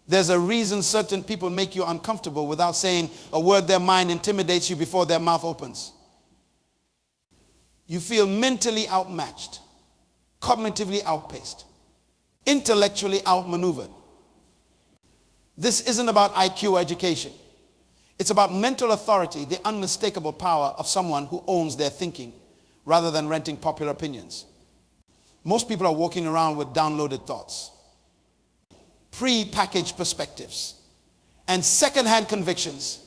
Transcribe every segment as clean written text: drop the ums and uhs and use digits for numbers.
There's a reason certain people make you uncomfortable without saying a word. Their mind intimidates you before their mouth opens. You feel mentally outmatched, cognitively outpaced, intellectually outmaneuvered. This isn't about IQ education. It's about mental authority, the unmistakable power of someone who owns their thinking rather than renting popular opinions. Most people are walking around with downloaded thoughts, pre-packaged perspectives, and second-hand convictions.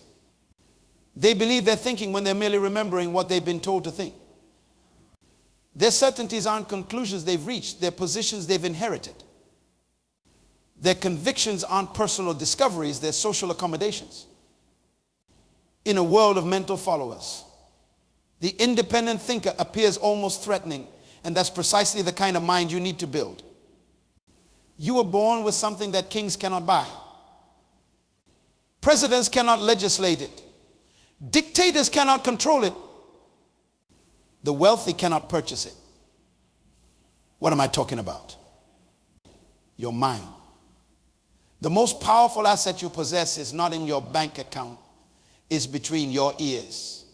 They believe they're thinking when they're merely remembering what they've been told to think. Their certainties aren't conclusions they've reached. They're positions they've inherited. Their convictions aren't personal discoveries. They're social accommodations. In a world of mental followers, the independent thinker appears almost threatening, and that's precisely the kind of mind you need to build. You were born with something that kings cannot buy. Presidents cannot legislate it. Dictators cannot control it. The wealthy cannot purchase it. What am I talking about? Your mind. The most powerful asset you possess is not in your bank account. It's between your ears.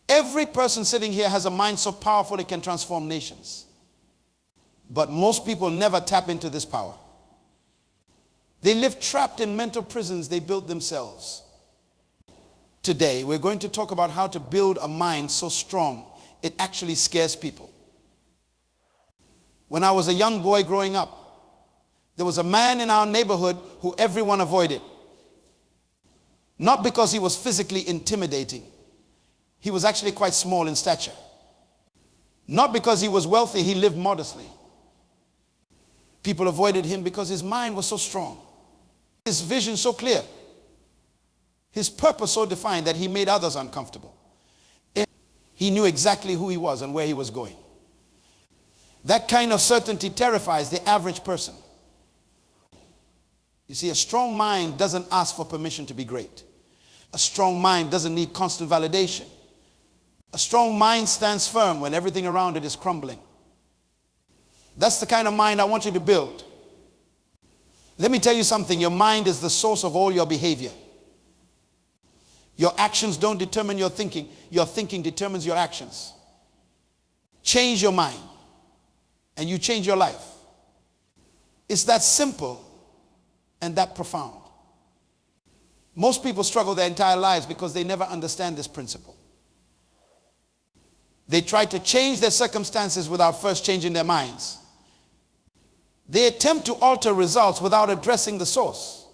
Every person sitting here has a mind so powerful it can transform nations. But most people never tap into this power. They live trapped in mental prisons they built themselves. Today, we're going to talk about how to build a mind so strong it actually scares people. When I was a young boy growing up, there was a man in our neighborhood who everyone avoided. Not because he was physically intimidating. He was actually quite small in stature. Not because he was wealthy, he lived modestly. People avoided him because his mind was so strong. His vision so clear. His purpose so defined that he made others uncomfortable. He knew exactly who he was and where he was going. That kind of certainty terrifies the average person. You see, a strong mind doesn't ask for permission to be great. A strong mind doesn't need constant validation. A strong mind stands firm when everything around it is crumbling. That's the kind of mind I want you to build. Let me tell you something. Your mind is the source of all your behavior. Your actions don't determine your thinking. Your thinking determines your actions. Change your mind, and you change your life. It's that simple and that profound. Most people struggle their entire lives because they never understand this principle. They try to change their circumstances without first changing their minds. They attempt to alter results without addressing the source.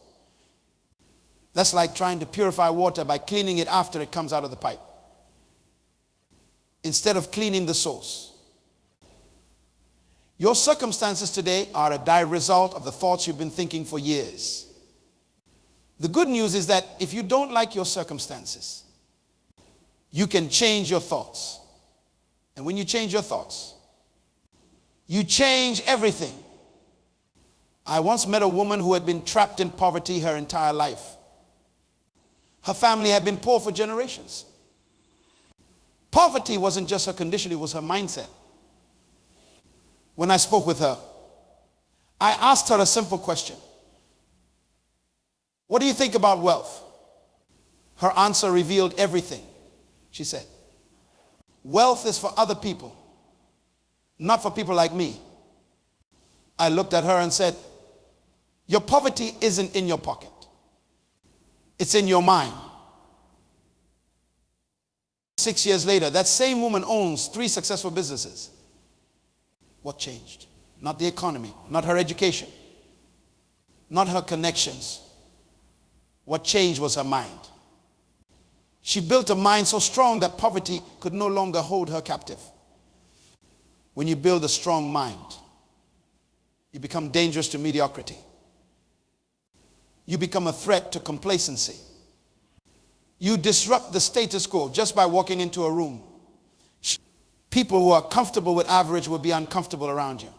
That's like trying to purify water by cleaning it after it comes out of the pipe, instead of cleaning the source. Your circumstances today are a direct result of the thoughts you've been thinking for years. The good news is that if you don't like your circumstances, you can change your thoughts. And when you change your thoughts, you change everything. I once met a woman who had been trapped in poverty her entire life. Her family had been poor for generations. Poverty wasn't just her condition, it was her mindset. When I spoke with her, I asked her a simple question. What do you think about wealth? Her answer revealed everything. She said, wealth is for other people, not for people like me. I looked at her and said, your poverty isn't in your pocket. It's in your mind. 6 years later, that same woman owns 3 successful businesses. What changed? Not the economy, not her education, not her connections. What changed was her mind. She built a mind so strong that poverty could no longer hold her captive. When you build a strong mind, you become dangerous to mediocrity. You become a threat to complacency. You disrupt the status quo just by walking into a room. People who are comfortable with average will be uncomfortable around you.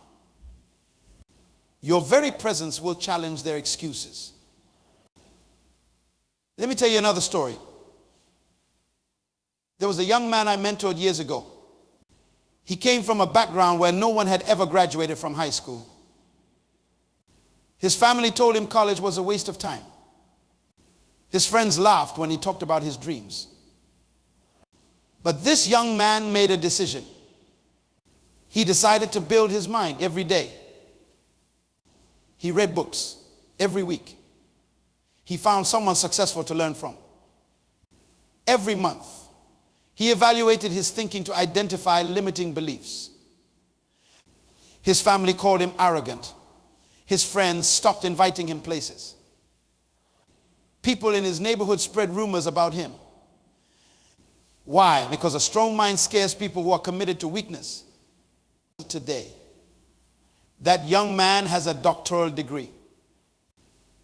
Your very presence will challenge their excuses. Let me tell you another story. There was a young man I mentored years ago. He came from a background where no one had ever graduated from high school. His family told him college was a waste of time. His friends laughed when he talked about his dreams. But this young man made a decision. He decided to build his mind every day. He read books every week. He found someone successful to learn from. Every month, he evaluated his thinking to identify limiting beliefs. His family called him arrogant. His friends stopped inviting him places. People in his neighborhood spread rumors about him. Why? Because a strong mind scares people who are committed to weakness. Today, that young man has a doctoral degree.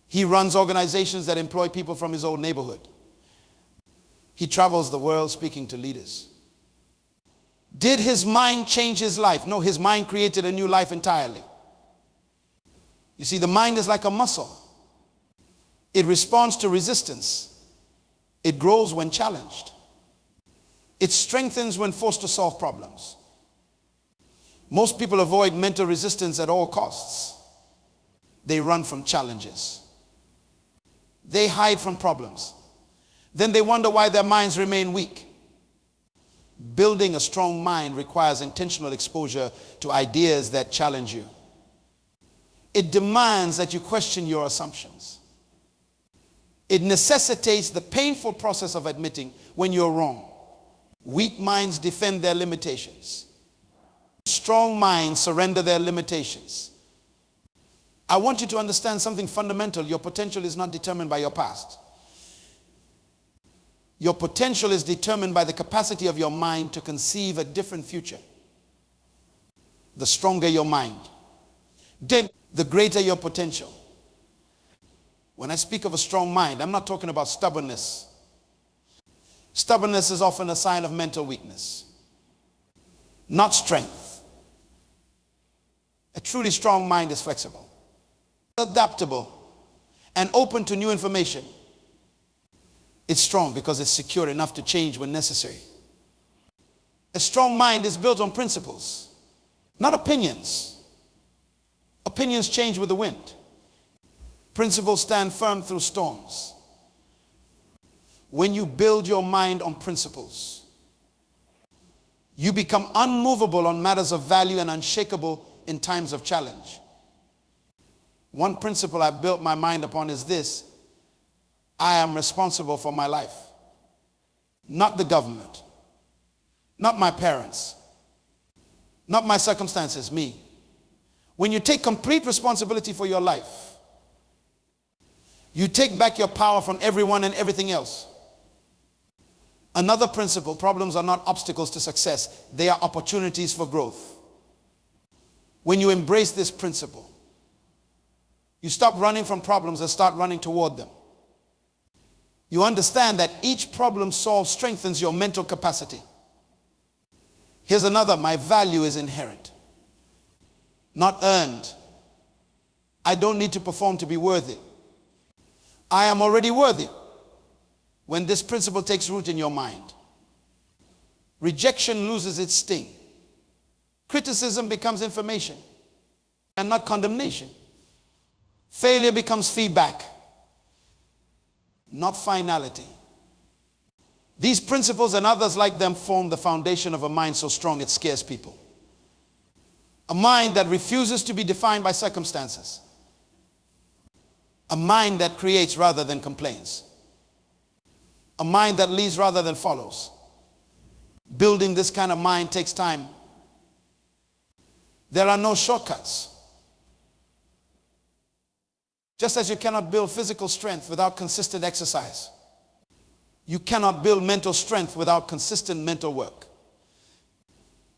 He runs organizations that employ people from his old neighborhood. He travels the world speaking to leaders. Did his mind change his life? No, his mind created a new life entirely. You see, the mind is like a muscle. It responds to resistance. It grows when challenged. It strengthens when forced to solve problems. Most people avoid mental resistance at all costs. They run from challenges. They hide from problems. Then they wonder why their minds remain weak. Building a strong mind requires intentional exposure to ideas that challenge you. It demands that you question your assumptions. It necessitates the painful process of admitting when you're wrong. Weak minds defend their limitations. Strong minds surrender their limitations. I want you to understand something fundamental. Your potential is not determined by your past. Your potential is determined by the capacity of your mind to conceive a different future. The stronger your mind, then the greater your potential. When I speak of a strong mind, I'm not talking about stubbornness. Stubbornness is often a sign of mental weakness, not strength. A truly strong mind is flexible, adaptable, and open to new information. It's strong because it's secure enough to change when necessary. A strong mind is built on principles, not opinions. Opinions change with the wind. Principles stand firm through storms. When you build your mind on principles, you become unmovable on matters of value and unshakable in times of challenge. One principle I built my mind upon is this: I am responsible for my life, not the government, not my parents, not my circumstances, me. When you take complete responsibility for your life, you take back your power from everyone and everything else. Another principle: problems are not obstacles to success, they are opportunities for growth. When you embrace this principle, you stop running from problems and start running toward them. You understand that each problem solved strengthens your mental capacity. Here's another: my value is inherent, not earned. I don't need to perform to be worthy. I am already worthy. When this principle takes root in your mind, rejection loses its sting. Criticism becomes information and not condemnation. Failure becomes feedback, not finality. These principles and others like them form the foundation of a mind so strong it scares people. A mind that refuses to be defined by circumstances. A mind that creates rather than complains. A mind that leads rather than follows. Building this kind of mind takes time. There are no shortcuts. Just as you cannot build physical strength without consistent exercise, you cannot build mental strength without consistent mental work.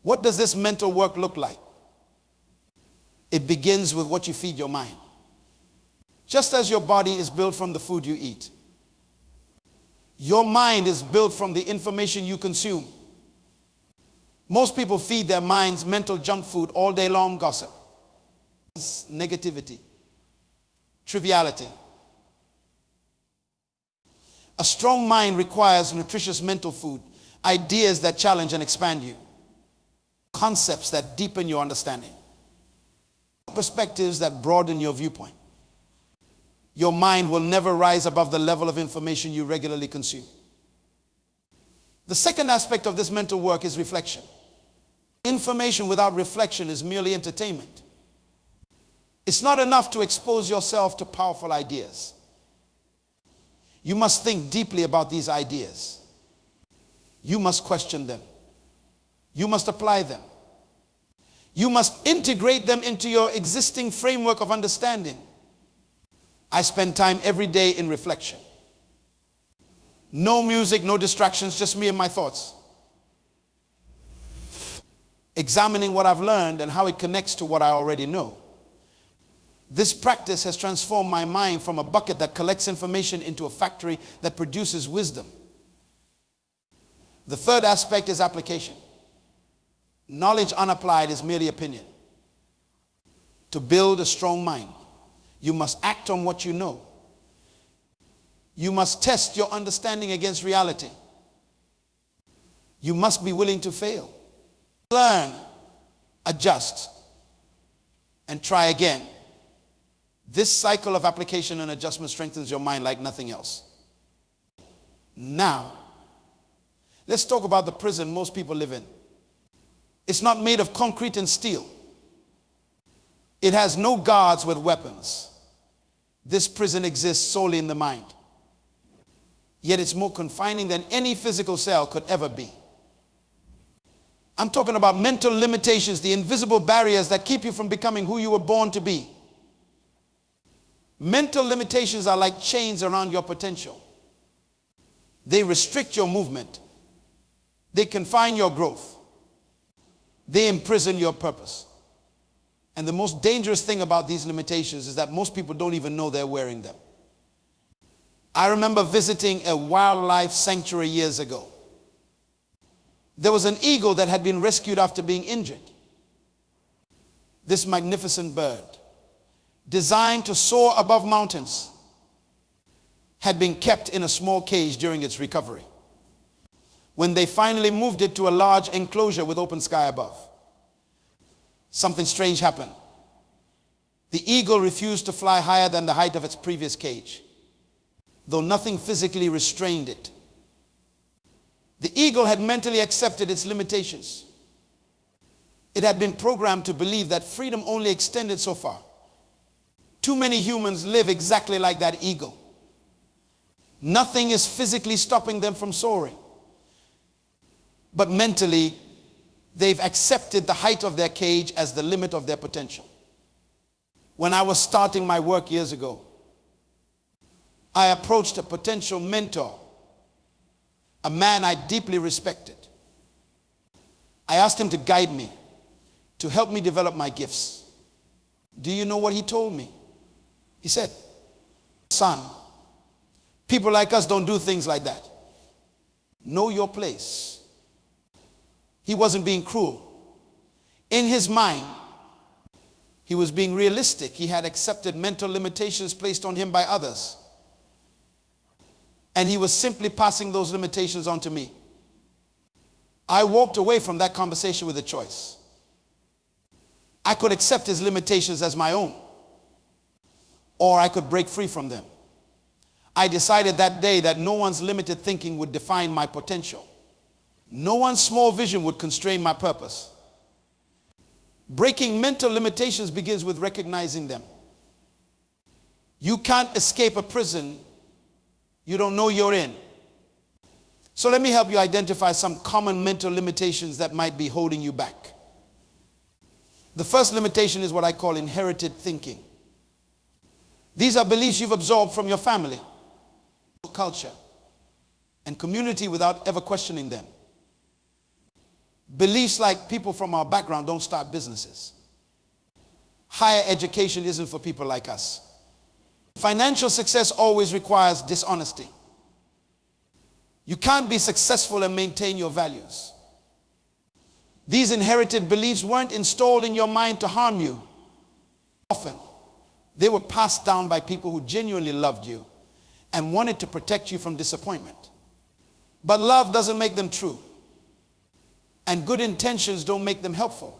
What does this mental work look like? It begins with what you feed your mind. Just as your body is built from the food you eat, your mind is built from the information you consume. Most people feed their minds mental junk food all day long: gossip, negativity, triviality. A strong mind requires nutritious mental food, ideas that challenge and expand you, concepts that deepen your understanding, perspectives that broaden your viewpoint. your mind will never rise above the level of information you regularly consume. The second aspect of this mental work is reflection. Information without reflection is merely entertainment. It's not enough to expose yourself to powerful ideas. You must think deeply about these ideas. You must question them. You must apply them. You must integrate them into your existing framework of understanding. I spend time every day in reflection. No music, no distractions, just me and my thoughts. Examining what I've learned and how it connects to what I already know. This practice has transformed my mind from a bucket that collects information into a factory that produces wisdom. The third aspect is application. Knowledge unapplied is merely opinion. To build a strong mind, you must act on what you know. You must test your understanding against reality. You must be willing to fail. Learn, adjust, and try again. This cycle of application and adjustment strengthens your mind like nothing else. Now, let's talk about the prison most people live in. It's not made of concrete and steel. It has no guards with weapons. This prison exists solely in the mind. Yet it's more confining than any physical cell could ever be. I'm talking about mental limitations, the invisible barriers that keep you from becoming who you were born to be. Mental limitations are like chains around your potential. They restrict your movement. They confine your growth. They imprison your purpose. And the most dangerous thing about these limitations is that most people don't even know they're wearing them. I remember visiting a wildlife sanctuary years ago. There was an eagle that had been rescued after being injured. This magnificent bird, designed to soar above mountains, had been kept in a small cage during its recovery. When they finally moved it to a large enclosure with open sky above, something strange happened. The eagle refused to fly higher than the height of its previous cage, though nothing physically restrained it. The eagle had mentally accepted its limitations. It had been programmed to believe that freedom only extended so far. Too many humans live exactly like that eagle. Nothing is physically stopping them from soaring. But mentally, they've accepted the height of their cage as the limit of their potential. When I was starting my work years ago, I approached a potential mentor, a man I deeply respected. I asked him to guide me, to help me develop my gifts. Do you know what he told me? He said, "Son, people like us don't do things like that. Know your place." He wasn't being cruel. In his mind, he was being realistic. He had accepted mental limitations placed on him by others. And he was simply passing those limitations on to me. I walked away from that conversation with a choice. I could accept his limitations as my own, or I could break free from them. I decided that day that no one's limited thinking would define my potential. No one's small vision would constrain my purpose. Breaking mental limitations begins with recognizing them. You can't escape a prison you don't know you're in. So let me help you identify some common mental limitations that might be holding you back. The first limitation is what I call inherited thinking. These are beliefs you've absorbed from your family, culture, and community without ever questioning them. Beliefs like people from our background don't start businesses. Higher education isn't for people like us. Financial success always requires dishonesty. You can't be successful and maintain your values. These inherited beliefs weren't installed in your mind to harm you. Often, they were passed down by people who genuinely loved you and wanted to protect you from disappointment. But love doesn't make them true, and good intentions don't make them helpful.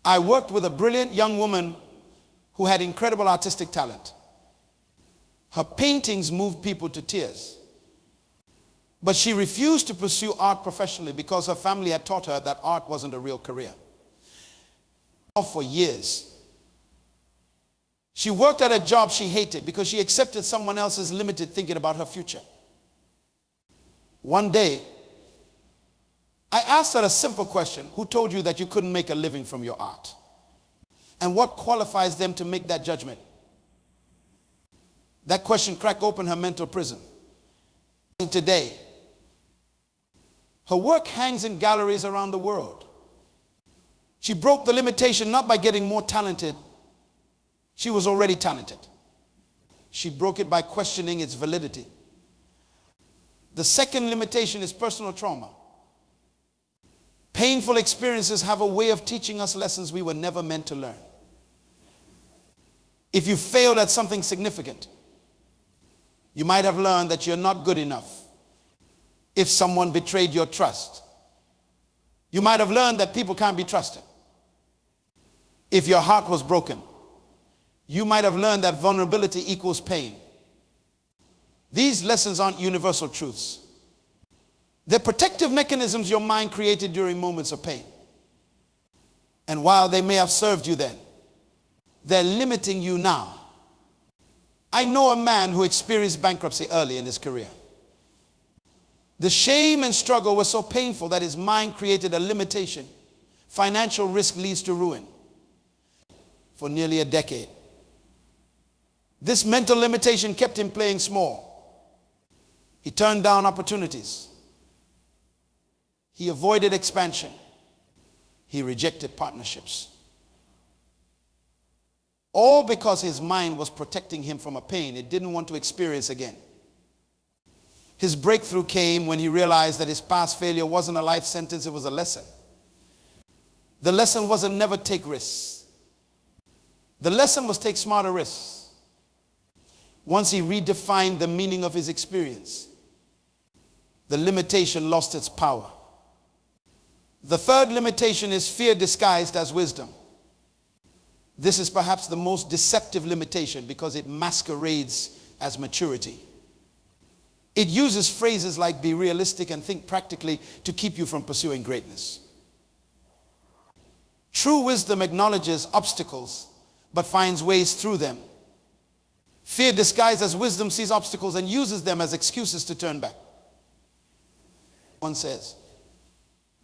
I worked with a brilliant young woman who had incredible artistic talent. Her paintings moved people to tears. But she refused to pursue art professionally because her family had taught her that art wasn't a real career. For years. She worked at a job she hated because she accepted someone else's limited thinking about her future. One day, I asked her a simple question: who told you that you couldn't make a living from your art? And what qualifies them to make that judgment? That question cracked open her mental prison. Today, her work hangs in galleries around the world. She broke the limitation not by getting more talented. She was already talented. She broke it by questioning its validity. The second limitation is personal trauma. Painful experiences have a way of teaching us lessons we were never meant to learn. If you failed at something significant, you might have learned that you're not good enough. If someone betrayed your trust, you might have learned that people can't be trusted. If your heart was broken, you might have learned that vulnerability equals pain. These lessons aren't universal truths. They're protective mechanisms your mind created during moments of pain. And while they may have served you then, they're limiting you now. I know a man who experienced bankruptcy early in his career. The shame and struggle were so painful that his mind created a limitation. Financial risk leads to ruin. For nearly a decade. This mental limitation kept him playing small. He turned down opportunities. He avoided expansion. He rejected partnerships. All because his mind was protecting him from a pain it didn't want to experience again. His breakthrough came when he realized that his past failure wasn't a life sentence, it was a lesson. The lesson wasn't never take risks. The lesson was take smarter risks. Once he redefined the meaning of his experience, the limitation lost its power. The third limitation is fear disguised as wisdom. This is perhaps the most deceptive limitation because it masquerades as maturity. It uses phrases like be realistic and think practically to keep you from pursuing greatness. True wisdom acknowledges obstacles but finds ways through them. Fear disguised as wisdom sees obstacles and uses them as excuses to turn back. One says,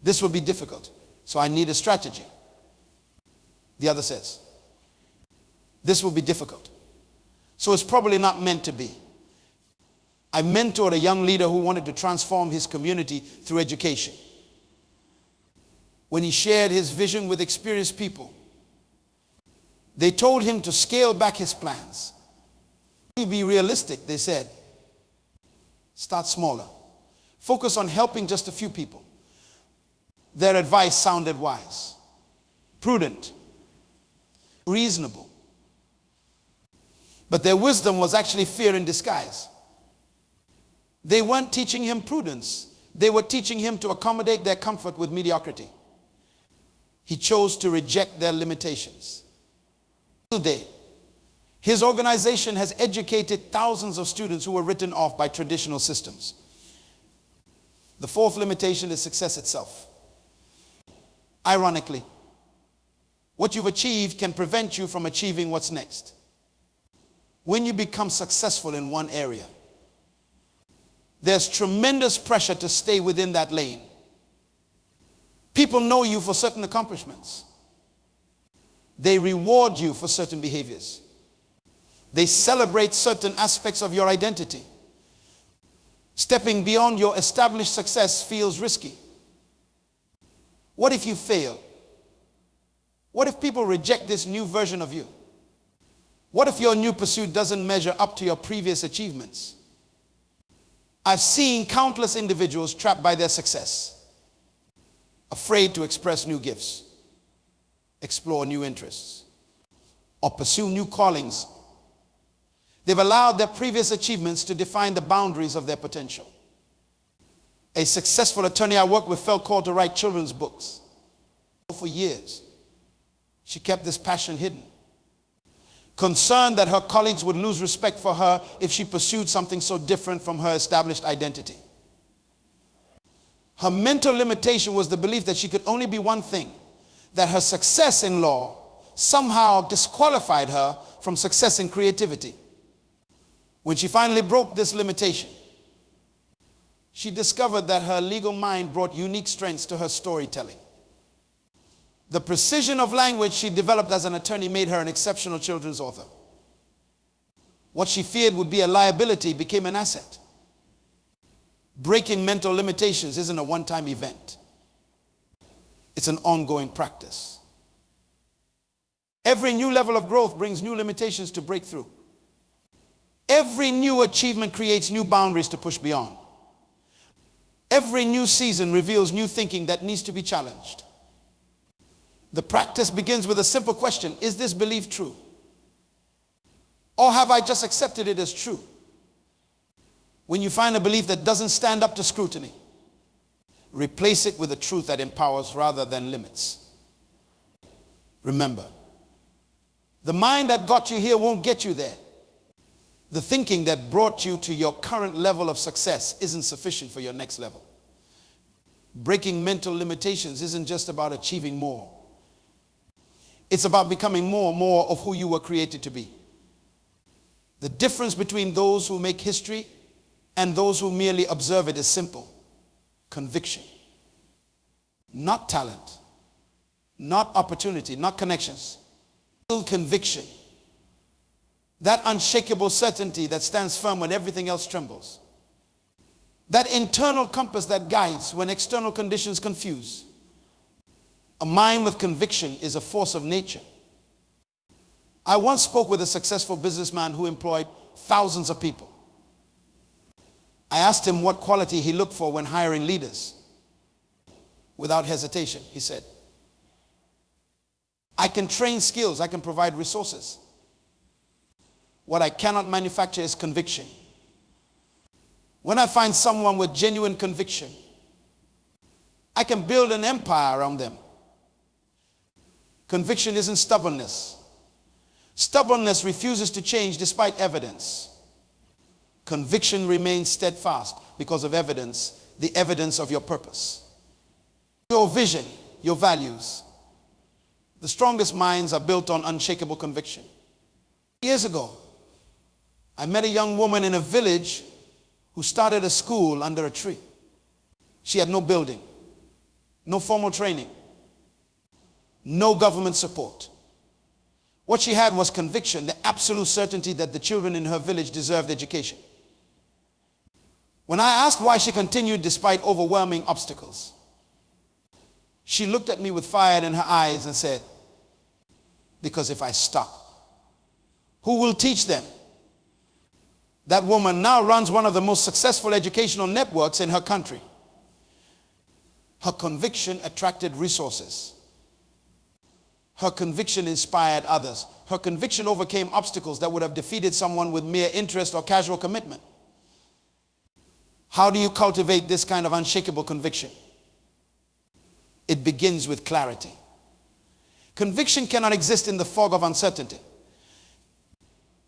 this will be difficult, so I need a strategy. The other says, this will be difficult, so it's probably not meant to be. I mentored a young leader who wanted to transform his community through education. When he shared his vision with experienced people, they told him to scale back his plans. Be realistic, they said. Start smaller. Focus on helping just a few people. Their advice sounded wise, prudent, reasonable. But their wisdom was actually fear in disguise. They weren't teaching him prudence. They were teaching him to accommodate their comfort with mediocrity. He chose to reject their limitations. Today, his organization has educated thousands of students who were written off by traditional systems. The fourth limitation is success itself. Ironically, what you've achieved can prevent you from achieving what's next. When you become successful in one area, there's tremendous pressure to stay within that lane. People know you for certain accomplishments. They reward you for certain behaviors. They celebrate certain aspects of your identity. Stepping beyond your established success feels risky. What if you fail? What if people reject this new version of you? What if your new pursuit doesn't measure up to your previous achievements? I've seen countless individuals trapped by their success, afraid to express new gifts, explore new interests, or pursue new callings. They've allowed their previous achievements to define the boundaries of their potential. A successful attorney I worked with felt called to write children's books. For years, she kept this passion hidden. concerned that her colleagues would lose respect for her if she pursued something so different from her established identity. Her mental limitation was the belief that she could only be one thing, that her success in law somehow disqualified her from success in creativity. When she finally broke this limitation, she discovered that her legal mind brought unique strengths to her storytelling. The precision of language she developed as an attorney made her an exceptional children's author. What she feared would be a liability became an asset. Breaking mental limitations isn't a one-time event. It's an ongoing practice. Every new level of growth brings new limitations to break through. Every new achievement creates new boundaries to push beyond. Every new season reveals new thinking that needs to be challenged. The practice begins with a simple question: is this belief true? Or have I just accepted it as true? When you find a belief that doesn't stand up to scrutiny, replace it with a truth that empowers rather than limits. Remember, the mind that got you here won't get you there. The thinking that brought you to your current level of success isn't sufficient for your next level. Breaking mental limitations isn't just about achieving more. It's about becoming more and more of who you were created to be. The difference between those who make history and those who merely observe it is simple: conviction. Not talent, not opportunity, not connections. Conviction. That unshakable certainty that stands firm when everything else trembles. That internal compass that guides when external conditions confuse. A mind with conviction is a force of nature. I once spoke with a successful businessman who employed thousands of people. I asked him what quality he looked for when hiring leaders. Without hesitation, he said, I can train skills, I can provide resources. What I cannot manufacture is conviction. When I find someone with genuine conviction, I can build an empire around them. Conviction isn't stubbornness. Stubbornness refuses to change despite evidence. Conviction remains steadfast because of evidence, the evidence of your purpose. Your vision, your values. The strongest minds are built on unshakable conviction. Years ago, I met a young woman in a village who started a school under a tree. She had no building, no formal training, no government support. What she had was conviction, the absolute certainty that the children in her village deserved education. When I asked why she continued despite overwhelming obstacles, she looked at me with fire in her eyes and said, because if I stop, who will teach them? That woman now runs one of the most successful educational networks in her country. Her conviction attracted resources. Her conviction inspired others. Her conviction overcame obstacles that would have defeated someone with mere interest or casual commitment. How do you cultivate this kind of unshakable conviction? It begins with clarity. Conviction cannot exist in the fog of uncertainty.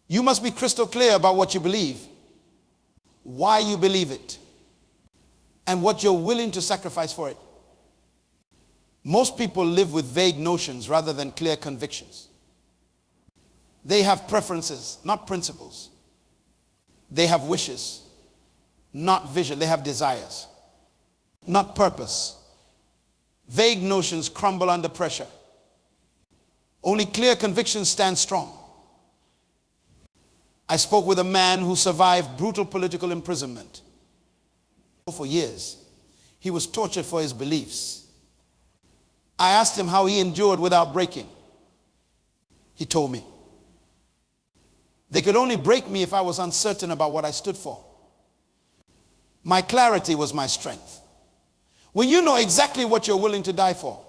You must be crystal clear about what you believe, why you believe it, and what you're willing to sacrifice for it. Most people live with vague notions rather than clear convictions. They have preferences, not principles. They have wishes, not vision. They have desires, not purpose. Vague notions crumble under pressure. Only clear convictions stand strong. I spoke with a man who survived brutal political imprisonment. For years, he was tortured for his beliefs. I asked him how he endured without breaking. He told me, they could only break me if I was uncertain about what I stood for. My clarity was my strength. When you know exactly what you're willing to die for,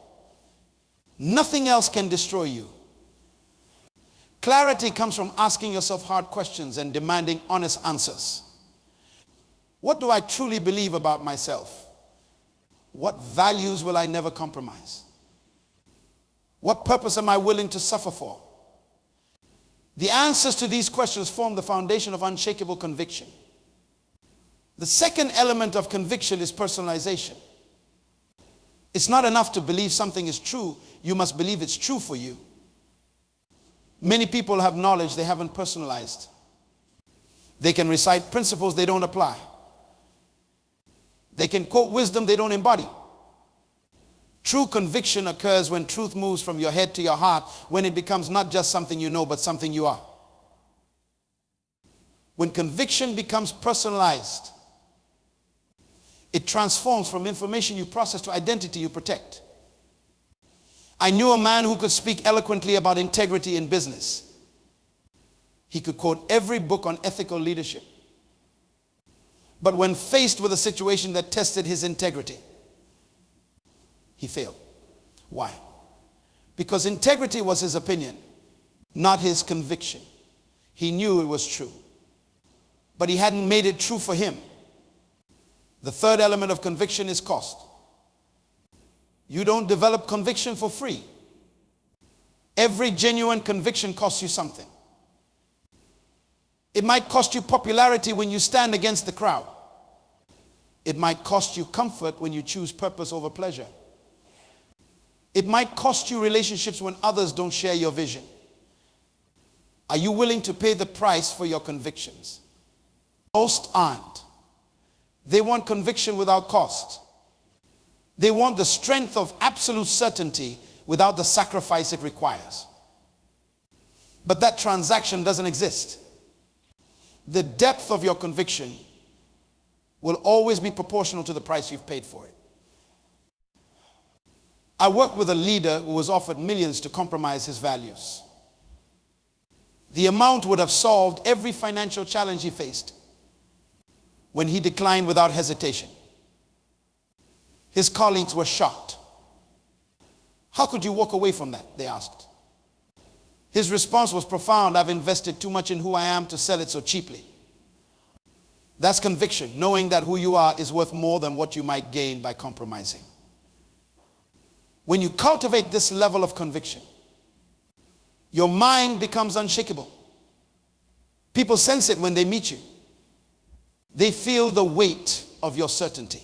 nothing else can destroy you. Clarity comes from asking yourself hard questions and demanding honest answers. What do I truly believe about myself? What values will I never compromise? What purpose am I willing to suffer for? The answers to these questions form the foundation of unshakable conviction. The second element of conviction is personalization. It's not enough to believe something is true. You must believe it's true for you. Many people have knowledge they haven't personalized. They can recite principles they don't apply. They can quote wisdom they don't embody. True conviction occurs when truth moves from your head to your heart, when it becomes not just something you know, but something you are. When conviction becomes personalized, it transforms from information you process to identity you protect. I knew a man who could speak eloquently about integrity in business. He could quote every book on ethical leadership. But when faced with a situation that tested his integrity, he failed. Why? Because integrity was his opinion, not his conviction. He knew it was true, but he hadn't made it true for him. The third element of conviction is cost. You don't develop conviction for free. Every genuine conviction costs you something. It might cost you popularity when you stand against the crowd. It might cost you comfort when you choose purpose over pleasure. It might cost you relationships when others don't share your vision. Are you willing to pay the price for your convictions? Most aren't. They want conviction without cost. They want the strength of absolute certainty without the sacrifice it requires. But that transaction doesn't exist. The depth of your conviction will always be proportional to the price you've paid for it. I worked with a leader who was offered millions to compromise his values. The amount would have solved every financial challenge he faced when he declined without hesitation. His colleagues were shocked. How could you walk away from that? They asked. His response was profound. I've invested too much in who I am to sell it so cheaply. That's conviction, knowing that who you are is worth more than what you might gain by compromising. When you cultivate this level of conviction, your mind becomes unshakable. People sense it when they meet you. They feel the weight of your certainty.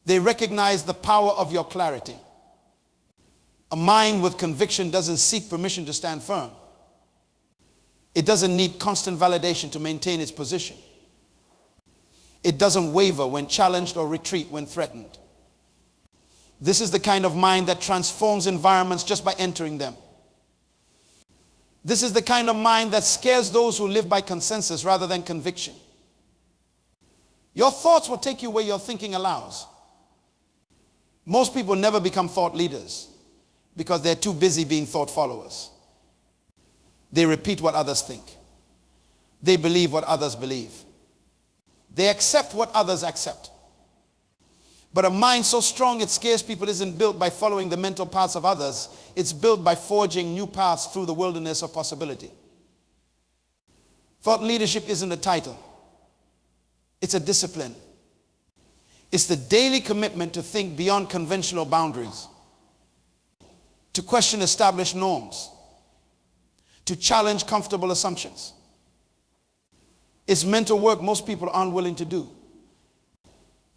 They recognize the power of your clarity. A mind with conviction doesn't seek permission to stand firm. It doesn't need constant validation to maintain its position. It doesn't waver when challenged or retreat when threatened. This is the kind of mind that transforms environments just by entering them. This is the kind of mind that scares those who live by consensus rather than conviction. Your thoughts will take you where your thinking allows. Most people never become thought leaders because they're too busy being thought followers. They repeat what others think. They believe what others believe. They accept what others accept. But a mind so strong it scares people isn't built by following the mental paths of others. It's built by forging new paths through the wilderness of possibility. Thought leadership isn't a title. It's a discipline. It's the daily commitment to think beyond conventional boundaries, to question established norms, to challenge comfortable assumptions. It's mental work most people aren't willing to do.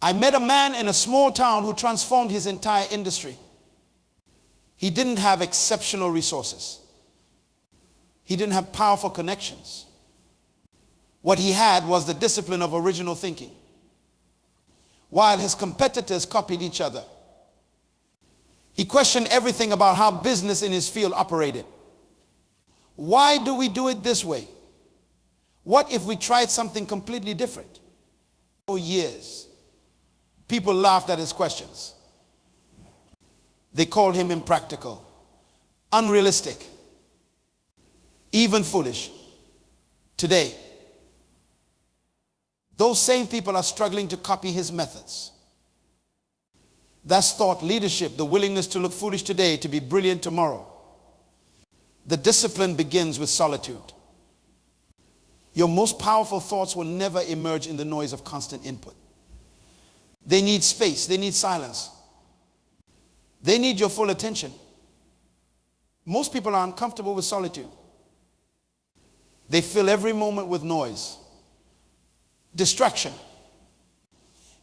I met a man in a small town who transformed his entire industry. He didn't have exceptional resources. He didn't have powerful connections. What he had was the discipline of original thinking. While his competitors copied each other, he questioned everything about how business in his field operated. Why do we do it this way? What if we tried something completely different? For years, people laughed at his questions. They called him impractical, unrealistic, even foolish. Today, those same people are struggling to copy his methods. That's thought leadership, the willingness to look foolish today to be brilliant tomorrow. The discipline begins with solitude. Your most powerful thoughts will never emerge in the noise of constant input. They need space. They need silence. They need your full attention. Most people are uncomfortable with solitude. They fill every moment with noise, distraction,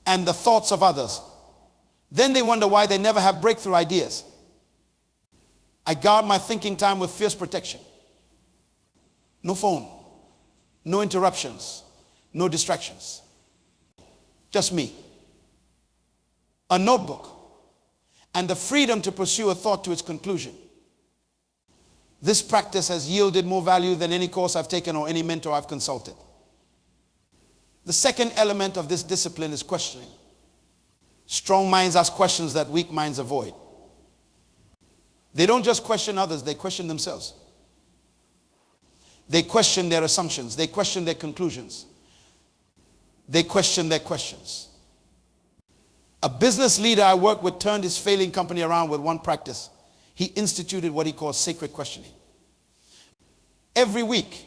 and the thoughts of others. Then they wonder why they never have breakthrough ideas. I guard my thinking time with fierce protection. No phone, no interruptions, no distractions. Just me, a notebook, and the freedom to pursue a thought to its conclusion. This practice has yielded more value than any course I've taken or any mentor I've consulted. The second element of this discipline is questioning. Strong minds ask questions that weak minds avoid. They don't just question others, they question themselves. They question their assumptions. They question their conclusions. They question their questions. A business leader I worked with turned his failing company around with one practice. He instituted what he calls sacred questioning. Every week,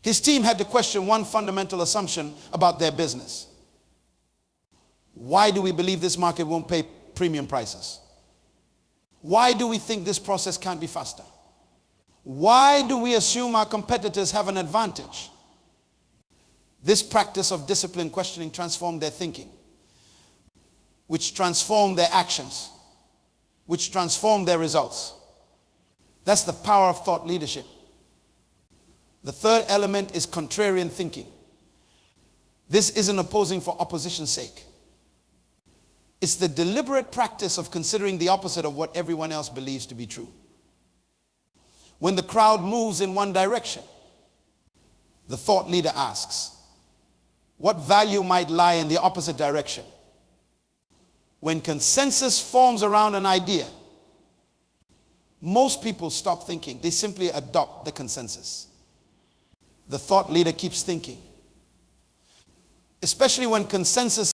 his team had to question one fundamental assumption about their business. Why do we believe this market won't pay premium prices? Why do we think this process can't be faster? Why do we assume our competitors have an advantage? This practice of disciplined questioning transformed their thinking, which transformed their actions, which transformed their results. That's the power of thought leadership. The third element is contrarian thinking. This isn't opposing for opposition's sake. It's the deliberate practice of considering the opposite of what everyone else believes to be true. When the crowd moves in one direction, the thought leader asks, what value might lie in the opposite direction? When consensus forms around an idea, most people stop thinking. They simply adopt the consensus. The thought leader keeps thinking. Especially when consensus